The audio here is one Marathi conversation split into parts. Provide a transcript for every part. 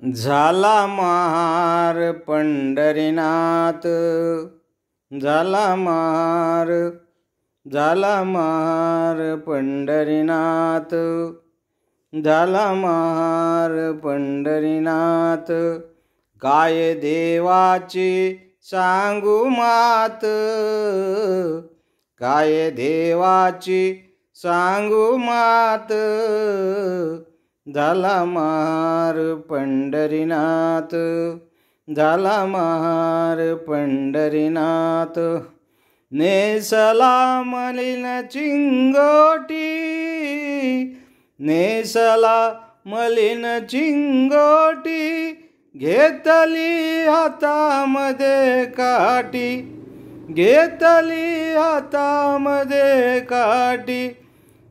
झाला महार पंढरीनाथ, झाला महार, झाला महार पंढरीनाथ, झाला महार पंढरीनाथ। काय देवाची सांगू मात, काय देवाची सांगू मात। झाला महार पंढरीनाथ, झाला महार पंढरीनाथ। नेसला मलिन चिंगोटी, नेसला मलिन चिंगोटी। घेतली हातामध्ये काठी, घेतली हातामध्ये काठी।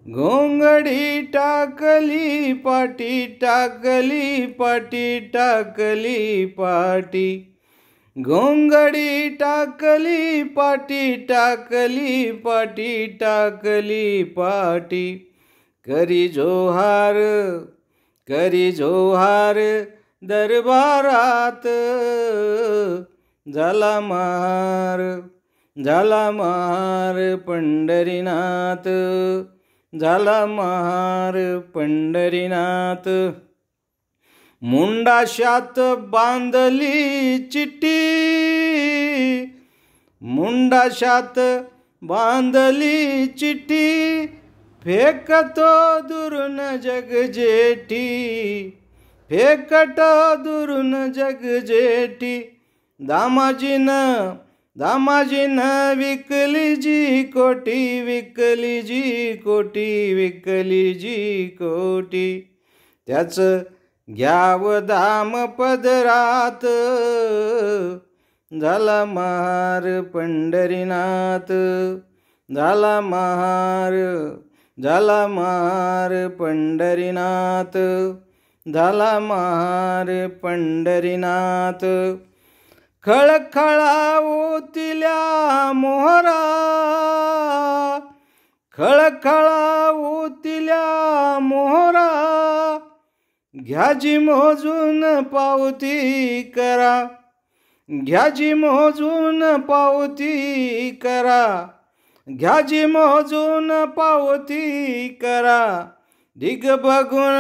घोंगडी टाकली पाटी, टाकली पाटी, टाकली पाटी। घोंगडी टाकली पाटी, टाकली पाटी, टाकली पाटी। करी जोहार, करी जोहार दरबारात। झाला महार, झाला महार पंढरीनाथ, झाला महार पंढरीनाथ। मुंडाशात बांधली चिट्टी, मुंडाशात बांधली चिट्टी। फेकतो दुरून जगजेठी, फेकतो दुरून जगजेठी। दामाजीनं, दामाजीनं विकली जी कोटी, विकली जी कोटी, विकली जी कोटी। त्याचं घ्यावं दाम पदरात। झाला महार पंढरीनाथ, झाला महार, झाला महार पंढरीनाथ, झाला महार पंढरीनाथ। खळखळा ओतिल्या मोहरा, खळखळा ओतिल्या मोहरा। घ्याजी मोजून पावती करा, घ्याजी मोजून पावती करा, घ्याजी मोजून पावती करा। ढिग बघून,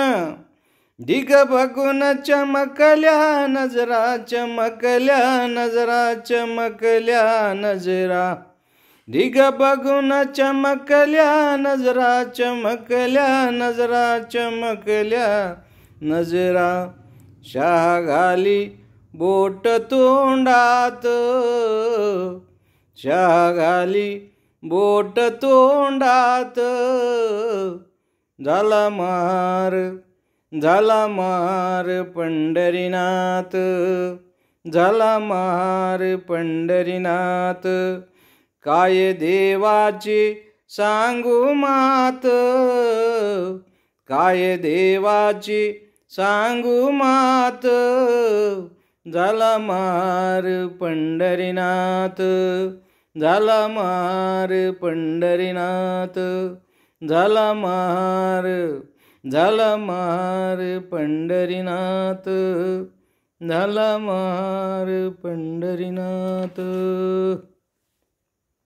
ढिग बघून चमकल्या नजरा, चमकल्या नजरा, चमकल्या नजरा। ढिग बघून चमकल्या नजरा, चमकल्या नजरा, चमकल्या नजरा। शाह घाली बोट तोंडात, शाह घाली बोट तोंडात। झाला महार, झाला महार पंढरीनाथ, झाला महार पंढरीनाथ। काय देवाची सांगू मात, काय देवाची सांगू मात। झाला महार पंढरीनाथ, झाला महार पंढरीनाथ, झाला महार, झाला महार पंढरीनाथ, झाला महार पंढरीनाथ।